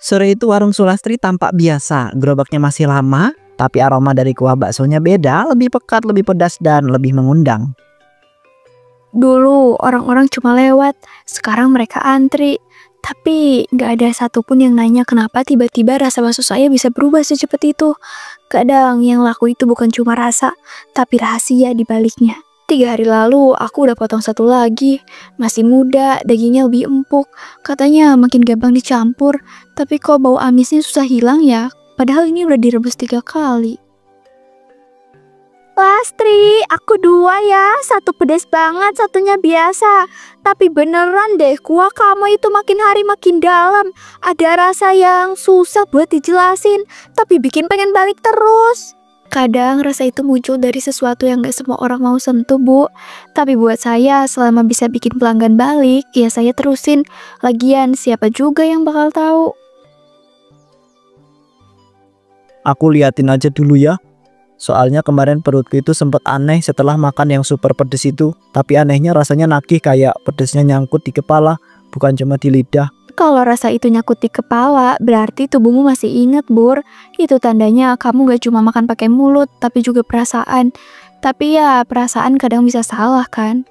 Sore itu warung Sulastri tampak biasa, gerobaknya masih lama, tapi aroma dari kuah baksonya beda, lebih pekat, lebih pedas, dan lebih mengundang. Dulu orang-orang cuma lewat, sekarang mereka antri. Tapi nggak ada satupun yang nanya kenapa tiba-tiba rasa bakso saya bisa berubah secepat itu. Kadang yang laku itu bukan cuma rasa, tapi rahasia di baliknya. 3 hari lalu aku udah potong satu lagi. Masih muda, dagingnya lebih empuk. Katanya makin gampang dicampur. Tapi kok bau amisnya susah hilang ya? Padahal ini udah direbus 3 kali. Lastri, aku 2 ya. Satu pedas banget, satunya biasa. Tapi beneran deh, kuah kamu itu makin hari makin dalam. Ada rasa yang susah buat dijelasin, tapi bikin pengen balik terus. Kadang rasa itu muncul dari sesuatu yang gak semua orang mau sentuh, Bu. Tapi buat saya, selama bisa bikin pelanggan balik, ya saya terusin. Lagian, siapa juga yang bakal tahu? Aku liatin aja dulu ya. Soalnya kemarin perutku itu sempat aneh setelah makan yang super pedes itu. Tapi anehnya rasanya nagih, kayak pedesnya nyangkut di kepala, bukan cuma di lidah. Kalau rasa itu nyangkut di kepala, berarti tubuhmu masih inget, Bur. Itu tandanya kamu gak cuma makan pakai mulut, tapi juga perasaan. Tapi ya, perasaan kadang bisa salah kan?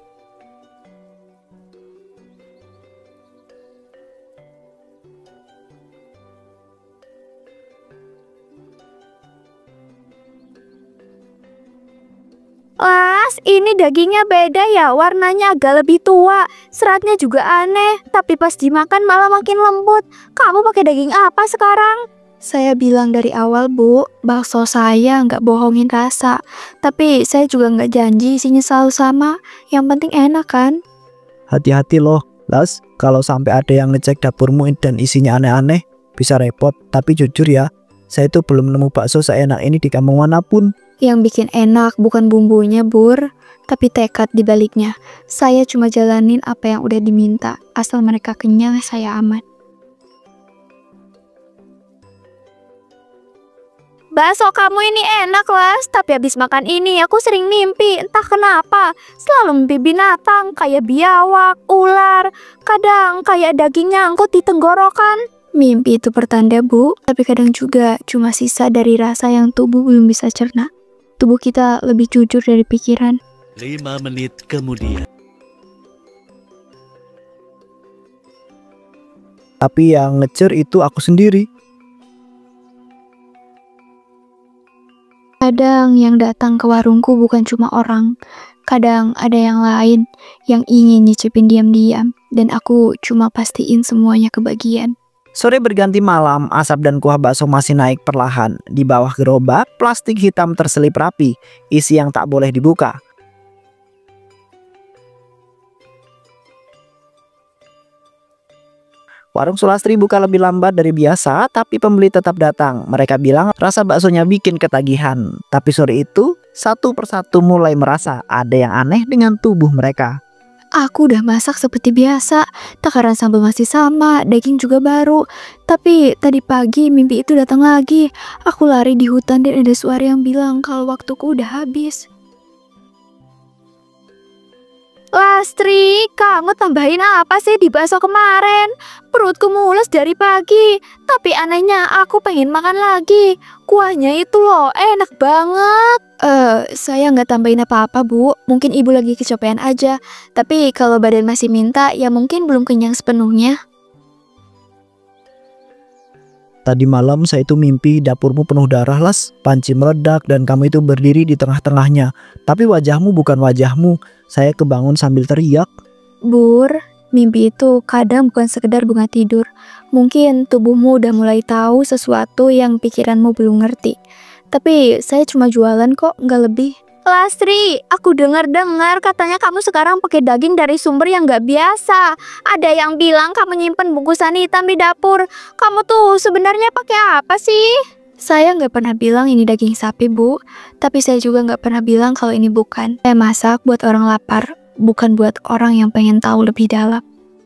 Las, ini dagingnya beda ya, warnanya agak lebih tua, seratnya juga aneh, tapi pas dimakan malah makin lembut. Kamu pakai daging apa sekarang? Saya bilang dari awal, Bu, bakso saya nggak bohongin rasa. Tapi saya juga nggak janji isinya selalu sama, yang penting enak kan? Hati-hati loh, Las. Kalau sampai ada yang ngecek dapurmu dan isinya aneh-aneh, bisa repot. Tapi jujur ya, saya tuh belum nemu bakso seenak ini di kampung manapun. Yang bikin enak bukan bumbunya, Bur, tapi tekad di baliknya. Saya cuma jalanin apa yang udah diminta. Asal mereka kenyang, saya aman. Bakso kamu ini enak, Las. Tapi habis makan ini aku sering mimpi, entah kenapa. Selalu mimpi binatang, kayak biawak, ular. Kadang kayak daging nyangkut di tenggorokan. Mimpi itu pertanda, Bu. Tapi kadang juga cuma sisa dari rasa yang tubuh belum bisa cerna. Tubuh kita lebih jujur dari pikiran. 5 menit kemudian. Tapi yang ngecer itu aku sendiri. Kadang yang datang ke warungku bukan cuma orang. Kadang ada yang lain yang ingin nyicipin diam-diam. Dan aku cuma pastiin semuanya kebagian. Sore berganti malam, asap dan kuah bakso masih naik perlahan. Di bawah gerobak, plastik hitam terselip rapi, isi yang tak boleh dibuka. Warung Sulastri buka lebih lambat dari biasa, tapi pembeli tetap datang. Mereka bilang rasa baksonya bikin ketagihan. Tapi sore itu, satu persatu mulai merasa ada yang aneh dengan tubuh mereka. Aku udah masak seperti biasa, takaran sambal masih sama, daging juga baru. Tapi tadi pagi mimpi itu datang lagi. Aku lari di hutan dan ada suara yang bilang kalau waktuku udah habis. Lastri, kamu tambahin apa sih di bakso kemarin? Perutku mules dari pagi, tapi anehnya aku pengen makan lagi. Kuahnya itu loh, enak banget. Saya nggak tambahin apa-apa, Bu. Mungkin ibu lagi kecapean aja. Tapi kalau badan masih minta, ya mungkin belum kenyang sepenuhnya. Tadi malam saya itu mimpi dapurmu penuh darah, Las. Panci meledak dan kamu itu berdiri di tengah-tengahnya. Tapi wajahmu bukan wajahmu. Saya kebangun sambil teriak. Bur, mimpi itu kadang bukan sekedar bunga tidur. Mungkin tubuhmu udah mulai tahu sesuatu yang pikiranmu belum ngerti. Tapi saya cuma jualan kok, nggak lebih. Lastri, aku dengar-dengar katanya kamu sekarang pakai daging dari sumber yang nggak biasa. Ada yang bilang kamu nyimpen bungkusan hitam di dapur. Kamu tuh sebenarnya pakai apa sih? Saya nggak pernah bilang ini daging sapi, Bu. Tapi saya juga nggak pernah bilang kalau ini bukan. Saya masak buat orang lapar, bukan buat orang yang pengen tahu lebih dalam.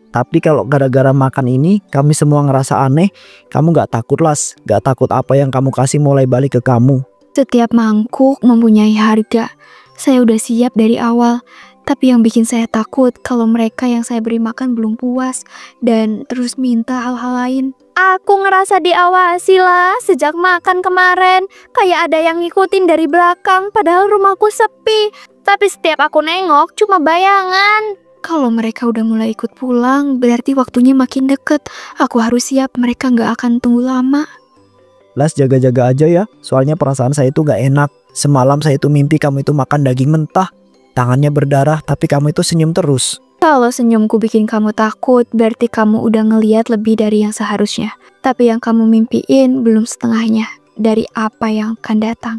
Tapi kalau gara-gara makan ini kami semua ngerasa aneh, kamu gak takut, Las? Gak takut apa yang kamu kasih mulai balik ke kamu? Setiap mangkuk mempunyai harga. Saya udah siap dari awal. Tapi yang bikin saya takut kalau mereka yang saya beri makan belum puas dan terus minta hal-hal lain. Aku ngerasa diawasi lah sejak makan kemarin. Kayak ada yang ngikutin dari belakang padahal rumahku sepi. Tapi setiap aku nengok cuma bayangan. Kalau mereka udah mulai ikut pulang, berarti waktunya makin deket. Aku harus siap, mereka nggak akan tunggu lama. Las, jaga-jaga aja ya. Soalnya perasaan saya itu gak enak. Semalam saya itu mimpi kamu itu makan daging mentah. Tangannya berdarah tapi kamu itu senyum terus. Kalau senyumku bikin kamu takut, berarti kamu udah ngeliat lebih dari yang seharusnya. Tapi yang kamu mimpiin belum setengahnya dari apa yang akan datang.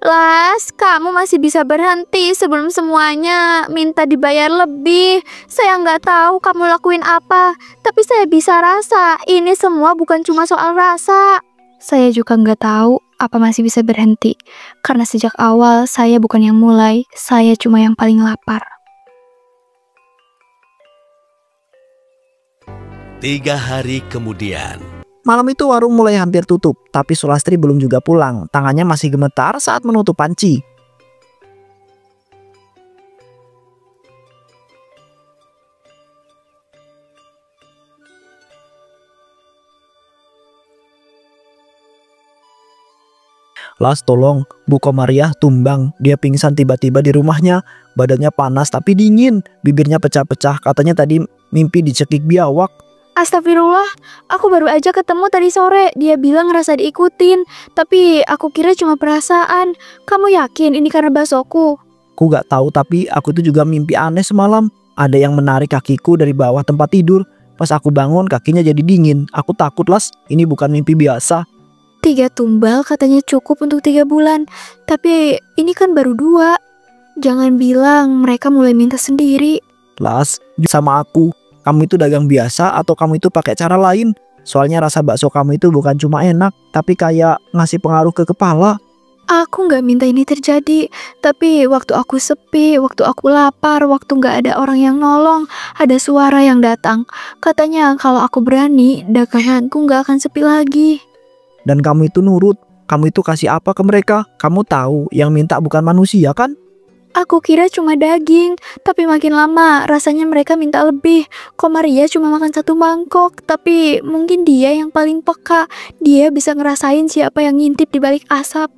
Las, kamu masih bisa berhenti sebelum semuanya minta dibayar lebih. Saya nggak tahu kamu lakuin apa, tapi saya bisa rasa ini semua bukan cuma soal rasa. Saya juga nggak tahu apa masih bisa berhenti. Karena sejak awal saya bukan yang mulai, saya cuma yang paling lapar. 3 hari kemudian. Malam itu warung mulai hampir tutup, tapi Sulastri belum juga pulang. Tangannya masih gemetar saat menutup panci. Las, tolong, Bu Komariah tumbang. Dia pingsan tiba-tiba di rumahnya. Badannya panas tapi dingin. Bibirnya pecah-pecah. Katanya tadi mimpi dicekik biawak. Astagfirullah, aku baru aja ketemu tadi sore. Dia bilang ngerasa diikutin, tapi aku kira cuma perasaan. Kamu yakin ini karena baksoku? Aku gak tahu, tapi aku itu juga mimpi aneh semalam. Ada yang menarik kakiku dari bawah tempat tidur. Pas aku bangun kakinya jadi dingin. Aku takut, Las, ini bukan mimpi biasa. 3 tumbal katanya cukup untuk 3 bulan. Tapi ini kan baru 2. Jangan bilang mereka mulai minta sendiri. Las, sama aku. Kamu itu dagang biasa atau kamu itu pakai cara lain? Soalnya rasa bakso kamu itu bukan cuma enak, tapi kayak ngasih pengaruh ke kepala. Aku nggak minta ini terjadi, tapi waktu aku sepi, waktu aku lapar, waktu nggak ada orang yang nolong, ada suara yang datang. Katanya kalau aku berani, daganganku nggak akan sepi lagi. Dan kamu itu nurut. Kamu itu kasih apa ke mereka? Kamu tahu yang minta bukan manusia kan? Aku kira cuma daging, tapi makin lama rasanya mereka minta lebih. Komaria cuma makan 1 mangkok, tapi mungkin dia yang paling peka. Dia bisa ngerasain siapa yang ngintip di balik asap.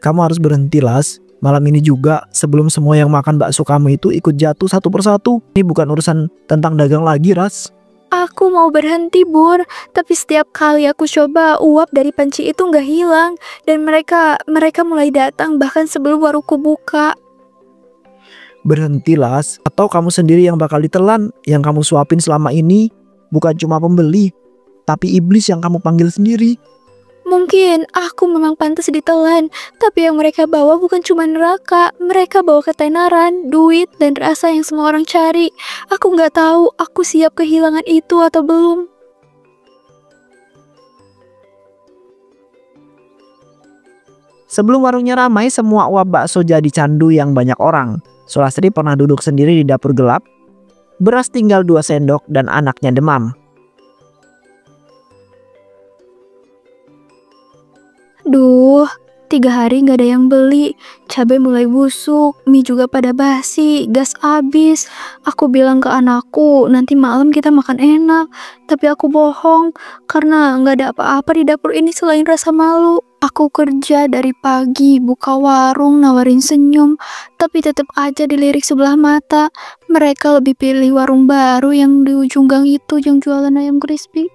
Kamu harus berhenti, Las. Malam ini juga, sebelum semua yang makan bakso kamu itu ikut jatuh satu persatu. Ini bukan urusan tentang dagang lagi, Ras. Aku mau berhenti, Bur, tapi setiap kali aku coba, uap dari panci itu nggak hilang. Dan mereka mulai datang bahkan sebelum warungku buka. Berhenti, Las, atau kamu sendiri yang bakal ditelan. Yang kamu suapin selama ini bukan cuma pembeli, tapi iblis yang kamu panggil sendiri. Mungkin aku memang pantas ditelan, tapi yang mereka bawa bukan cuma neraka. Mereka bawa ketenaran, duit, dan rasa yang semua orang cari. Aku nggak tahu aku siap kehilangan itu atau belum. Sebelum warungnya ramai, semua uap bakso jadi candu yang banyak orang. Sulastri pernah duduk sendiri di dapur gelap. Beras tinggal 2 sendok dan anaknya demam. Duh, 3 hari nggak ada yang beli. Cabai mulai busuk, mie juga pada basi, gas habis. Aku bilang ke anakku, nanti malam kita makan enak. Tapi aku bohong, karena nggak ada apa-apa di dapur ini selain rasa malu. Aku kerja dari pagi, buka warung, nawarin senyum, tapi tetap aja dilirik sebelah mata. Mereka lebih pilih warung baru yang di ujung gang itu yang jualan ayam crispy.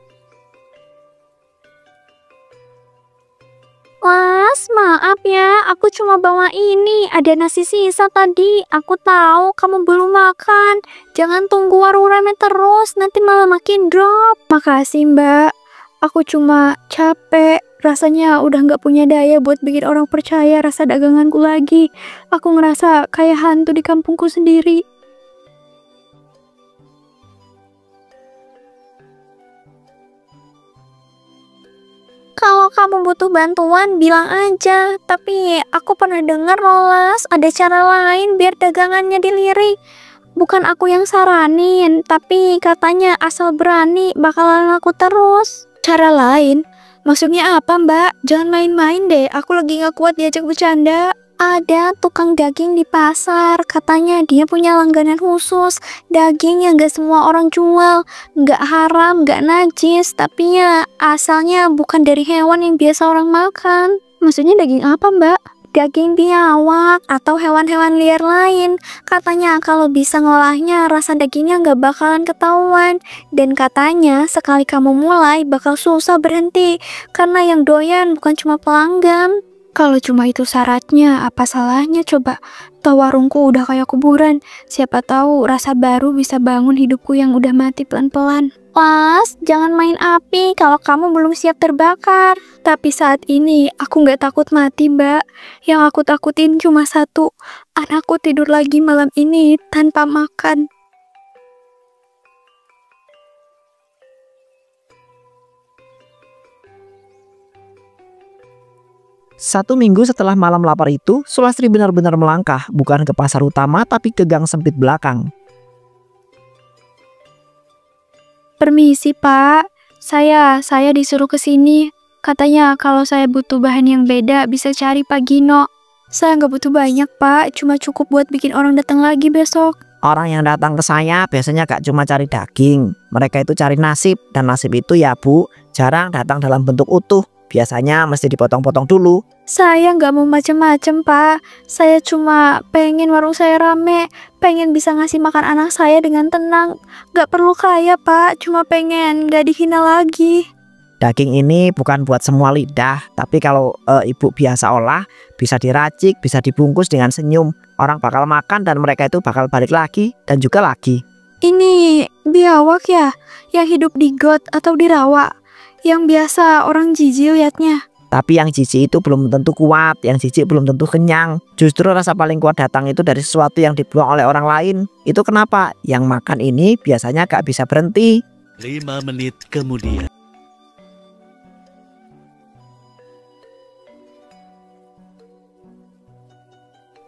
Mas, maaf ya, aku cuma bawa ini. Ada nasi sisa tadi. Aku tahu kamu belum makan. Jangan tunggu warung rame terus, nanti malah makin drop. Makasih, Mbak. Aku cuma capek. Rasanya udah nggak punya daya buat bikin orang percaya rasa daganganku lagi. Aku ngerasa kayak hantu di kampungku sendiri. Kalau kamu butuh bantuan, bilang aja. Tapi aku pernah dengar, Rolas, ada cara lain biar dagangannya dilirik. Bukan aku yang saranin, tapi katanya asal berani bakalan laku terus. Cara lain? Maksudnya apa, Mbak? Jangan main-main deh, aku lagi gak kuat diajak bercanda. Ada tukang daging di pasar, katanya dia punya langganan khusus. Daging yang gak semua orang jual, gak haram, gak najis, tapi ya asalnya bukan dari hewan yang biasa orang makan. Maksudnya daging apa, Mbak? Daging biawak atau hewan-hewan liar lain. Katanya kalau bisa ngolahnya, rasa dagingnya gak bakalan ketahuan. Dan katanya sekali kamu mulai bakal susah berhenti, karena yang doyan bukan cuma pelanggan. Kalau cuma itu syaratnya, apa salahnya coba? Toh warungku udah kayak kuburan. Siapa tahu rasa baru bisa bangun hidupku yang udah mati pelan-pelan. Las, jangan main api kalau kamu belum siap terbakar. Tapi saat ini aku nggak takut mati, Mbak. Yang aku takutin cuma satu, anakku tidur lagi malam ini tanpa makan. Satu minggu setelah malam lapar itu, Sulastri benar-benar melangkah, bukan ke pasar utama tapi ke gang sempit belakang. Permisi, Pak. Saya disuruh ke sini. Katanya kalau saya butuh bahan yang beda bisa cari Pak Gino. Saya nggak butuh banyak, Pak. Cuma cukup buat bikin orang datang lagi besok. Orang yang datang ke saya biasanya gak cuma cari daging, mereka itu cari nasib. Dan nasib itu ya Bu, jarang datang dalam bentuk utuh. Biasanya mesti dipotong-potong dulu. Saya nggak mau macem-macem, Pak. Saya cuma pengen warung saya rame, pengen bisa ngasih makan anak saya dengan tenang. Nggak perlu kaya, Pak. Cuma pengen nggak dihina lagi. Daging ini bukan buat semua lidah, tapi kalau ibu biasa olah, bisa diracik, bisa dibungkus dengan senyum. Orang bakal makan dan mereka itu bakal balik lagi dan juga lagi. Ini biawak ya, yang hidup di got atau di rawa, yang biasa orang jijik liatnya. Tapi yang jijik itu belum tentu kuat, yang jijik belum tentu kenyang. Justru rasa paling kuat datang itu dari sesuatu yang dibuang oleh orang lain. Itu kenapa yang makan ini biasanya gak bisa berhenti. 5 menit kemudian.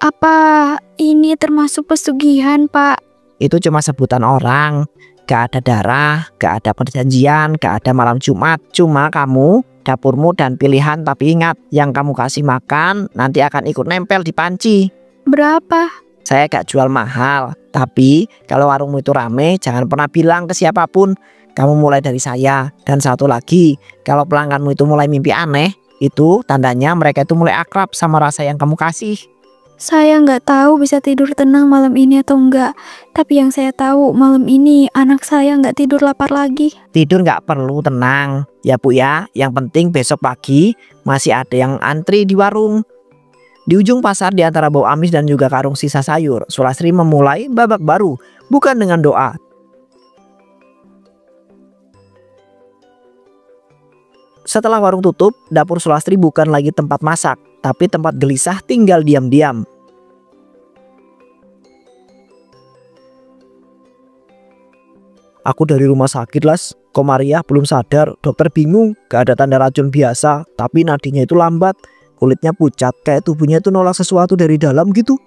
Apa ini termasuk pesugihan, Pak? Itu cuma sebutan orang. Gak ada darah, gak ada perjanjian, gak ada malam Jumat. Cuma kamu, dapurmu dan pilihan. Tapi ingat, yang kamu kasih makan nanti akan ikut nempel di panci. Berapa? Saya gak jual mahal. Tapi kalau warungmu itu rame, jangan pernah bilang ke siapapun. Kamu mulai dari saya. Dan satu lagi, kalau pelangganmu itu mulai mimpi aneh, itu tandanya mereka itu mulai akrab sama rasa yang kamu kasih. Saya nggak tahu bisa tidur tenang malam ini atau enggak. Tapi yang saya tahu malam ini anak saya nggak tidur lapar lagi. Tidur nggak perlu tenang ya Bu ya. Yang penting besok pagi masih ada yang antri di warung. Di ujung pasar di antara bau amis dan juga karung sisa sayur, Sulastri memulai babak baru, bukan dengan doa. Setelah warung tutup, dapur Sulastri bukan lagi tempat masak, tapi tempat gelisah tinggal diam-diam. Aku dari rumah sakit, Las. Komariah belum sadar, dokter bingung, gak ada tanda racun biasa, tapi nadinya itu lambat, kulitnya pucat, kayak tubuhnya itu nolak sesuatu dari dalam gitu.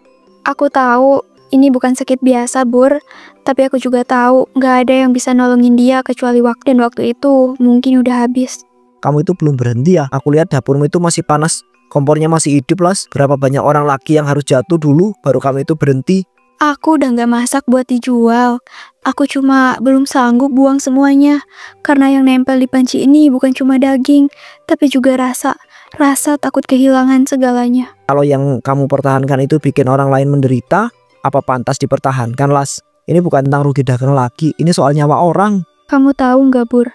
Aku tahu ini bukan sakit biasa, Bur. Tapi aku juga tahu nggak ada yang bisa nolongin dia kecuali waktu, dan waktu itu mungkin udah habis. Kamu itu belum berhenti ya? Aku lihat dapurmu itu masih panas, kompornya masih hidup, Las. Berapa banyak orang lagi yang harus jatuh dulu baru kamu itu berhenti? Aku udah nggak masak buat dijual. Aku cuma belum sanggup buang semuanya. Karena yang nempel di panci ini bukan cuma daging, tapi juga rasa. Rasa takut kehilangan segalanya. Kalau yang kamu pertahankan itu bikin orang lain menderita, apa pantas dipertahankan, Las? Ini bukan tentang rugi dagang lagi, ini soal nyawa orang. Kamu tahu nggak, Bur?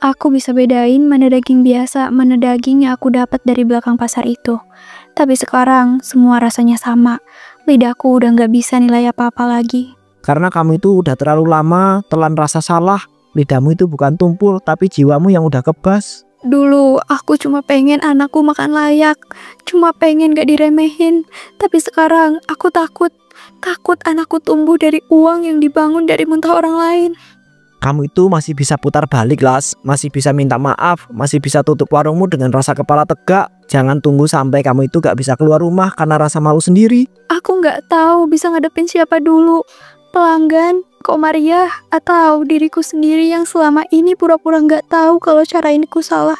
Aku bisa bedain mana daging biasa, mana daging yang aku dapat dari belakang pasar itu. Tapi sekarang semua rasanya sama. Lidahku udah nggak bisa nilai apa-apa lagi. Karena kamu itu udah terlalu lama telan rasa salah. Lidahmu itu bukan tumpul, tapi jiwamu yang udah kebas. Dulu aku cuma pengen anakku makan layak, cuma pengen gak diremehin. Tapi sekarang aku takut anakku tumbuh dari uang yang dibangun dari muntah orang lain. Kamu itu masih bisa putar balik, Las. Masih bisa minta maaf, masih bisa tutup warungmu dengan rasa kepala tegak. Jangan tunggu sampai kamu itu gak bisa keluar rumah karena rasa malu sendiri. Aku gak tahu bisa ngadepin siapa dulu, pelanggan, Komariah, atau diriku sendiri yang selama ini pura-pura gak tahu kalau cara ini ku salah.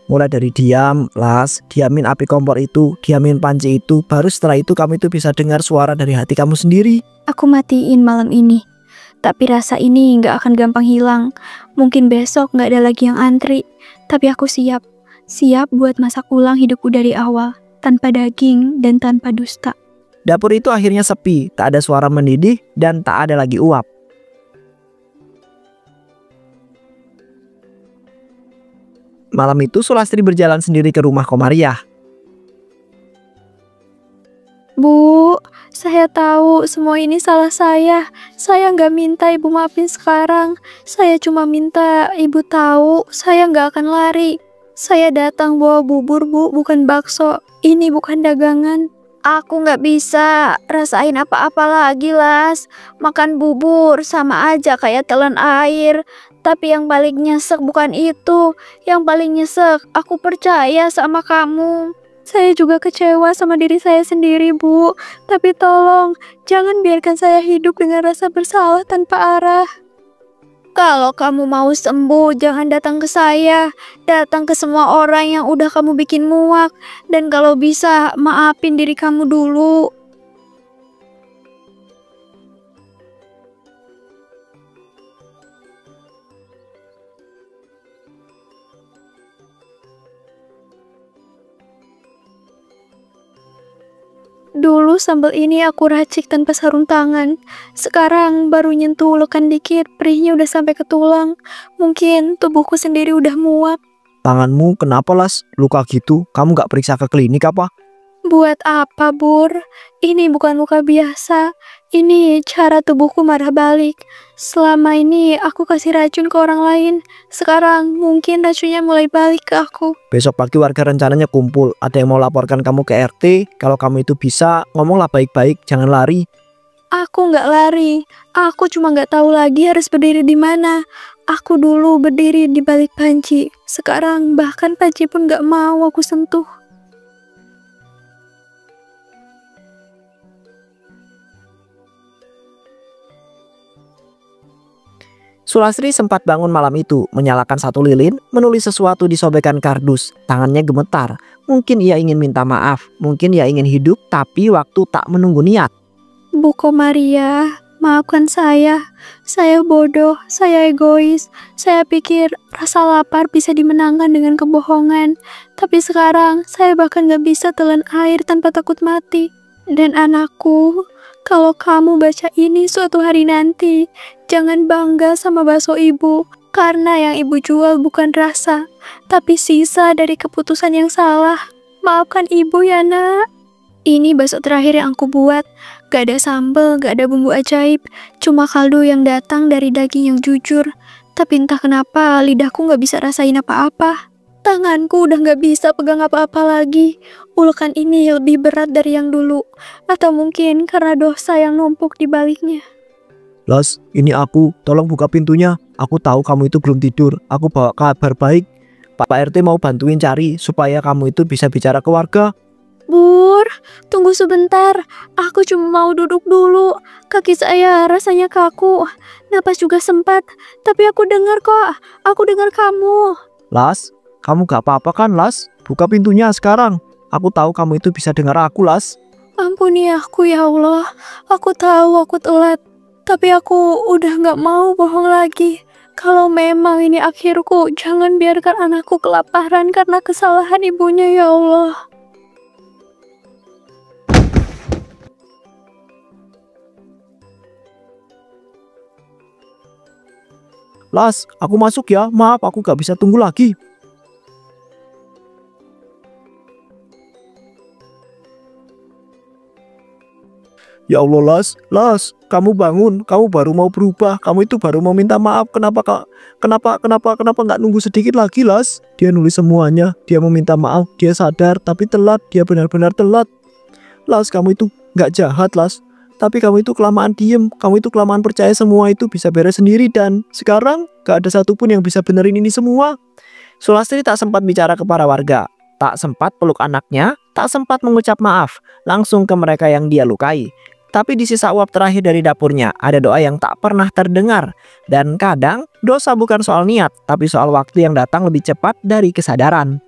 Mulai dari diam, Las, diamin api kompor itu, diamin panci itu, baru setelah itu kamu itu bisa dengar suara dari hati kamu sendiri. Aku matiin malam ini. Tapi rasa ini gak akan gampang hilang. Mungkin besok gak ada lagi yang antri. Tapi aku siap. Siap buat masak ulang hidupku dari awal. Tanpa daging dan tanpa dusta. Dapur itu akhirnya sepi, tak ada suara mendidih dan tak ada lagi uap. Malam itu Sulastri berjalan sendiri ke rumah Komariah. Bu, saya tahu semua ini salah saya. Saya nggak minta ibu maafin sekarang. Saya cuma minta ibu tahu saya nggak akan lari. Saya datang bawa bubur, Bu, bukan bakso. Ini bukan dagangan. Aku nggak bisa rasain apa-apa lagi, Las. Makan bubur sama aja kayak telan air. Tapi yang paling nyesek bukan itu. Yang paling nyesek, aku percaya sama kamu. Saya juga kecewa sama diri saya sendiri, Bu. Tapi tolong, jangan biarkan saya hidup dengan rasa bersalah tanpa arah. Kalau kamu mau sembuh, jangan datang ke saya. Datang ke semua orang yang udah kamu bikin muak. Dan kalau bisa, maafin diri kamu dulu. Dulu sambal ini aku racik tanpa sarung tangan. Sekarang baru nyentuh ulekan dikit, perihnya udah sampai ke tulang. Mungkin tubuhku sendiri udah muak. Tanganmu kenapa, Las? Luka gitu? Kamu gak periksa ke klinik apa? Buat apa, Bur? Ini bukan luka biasa. Ini cara tubuhku marah balik. Selama ini aku kasih racun ke orang lain. Sekarang mungkin racunnya mulai balik ke aku. Besok pagi warga rencananya kumpul. Ada yang mau laporkan kamu ke RT. Kalau kamu itu bisa, ngomonglah baik-baik, jangan lari. Aku nggak lari. Aku cuma nggak tahu lagi harus berdiri di mana. Aku dulu berdiri di balik panci. Sekarang bahkan panci pun nggak mau aku sentuh. Sulastri sempat bangun malam itu, menyalakan satu lilin, menulis sesuatu di sobekan kardus. Tangannya gemetar. Mungkin ia ingin minta maaf, mungkin ia ingin hidup, tapi waktu tak menunggu niat. Bu Komariah, maafkan saya. Saya bodoh, saya egois. Saya pikir rasa lapar bisa dimenangkan dengan kebohongan. Tapi sekarang saya bahkan gak bisa telan air tanpa takut mati. Dan anakku, kalau kamu baca ini suatu hari nanti, jangan bangga sama bakso ibu. Karena yang ibu jual bukan rasa, tapi sisa dari keputusan yang salah. Maafkan ibu ya, Nak. Ini bakso terakhir yang aku buat. Gak ada sambal, gak ada bumbu ajaib. Cuma kaldu yang datang dari daging yang jujur. Tapi entah kenapa lidahku gak bisa rasain apa-apa. Tanganku udah gak bisa pegang apa-apa lagi. Ulekan ini lebih berat dari yang dulu. Atau mungkin karena dosa yang numpuk di baliknya. Las, ini aku, tolong buka pintunya. Aku tahu kamu itu belum tidur. Aku bawa kabar baik. Pak RT mau bantuin cari supaya kamu itu bisa bicara ke warga. Bur, tunggu sebentar. Aku cuma mau duduk dulu. Kaki saya rasanya kaku. Napas juga sempat. Tapi aku dengar kok. Aku dengar kamu. Las, kamu gak apa-apa kan, Las? Buka pintunya sekarang. Aku tahu kamu itu bisa dengar aku, Las. Ampuni aku ya Allah. Aku tahu aku telat. Tapi aku udah gak mau bohong lagi. Kalau memang ini akhirku, jangan biarkan anakku kelaparan karena kesalahan ibunya ya Allah. Las, aku masuk ya. Maaf, aku gak bisa tunggu lagi. Ya Allah, Las, kamu bangun, kamu baru mau berubah, kamu itu baru mau minta maaf. Kenapa nggak nunggu sedikit lagi, Las? Dia nulis semuanya, dia mau minta maaf, dia sadar, tapi telat, dia benar-benar telat. Las, kamu itu nggak jahat, Las. Tapi kamu itu kelamaan diem, kamu itu kelamaan percaya semua itu bisa beres sendiri dan sekarang gak ada satupun yang bisa benerin ini semua. Sulastri tak sempat bicara ke para warga, tak sempat peluk anaknya, tak sempat mengucap maaf langsung ke mereka yang dia lukai. Tapi di sisa uap terakhir dari dapurnya ada doa yang tak pernah terdengar. Dan kadang dosa bukan soal niat, tapi soal waktu yang datang lebih cepat dari kesadaran.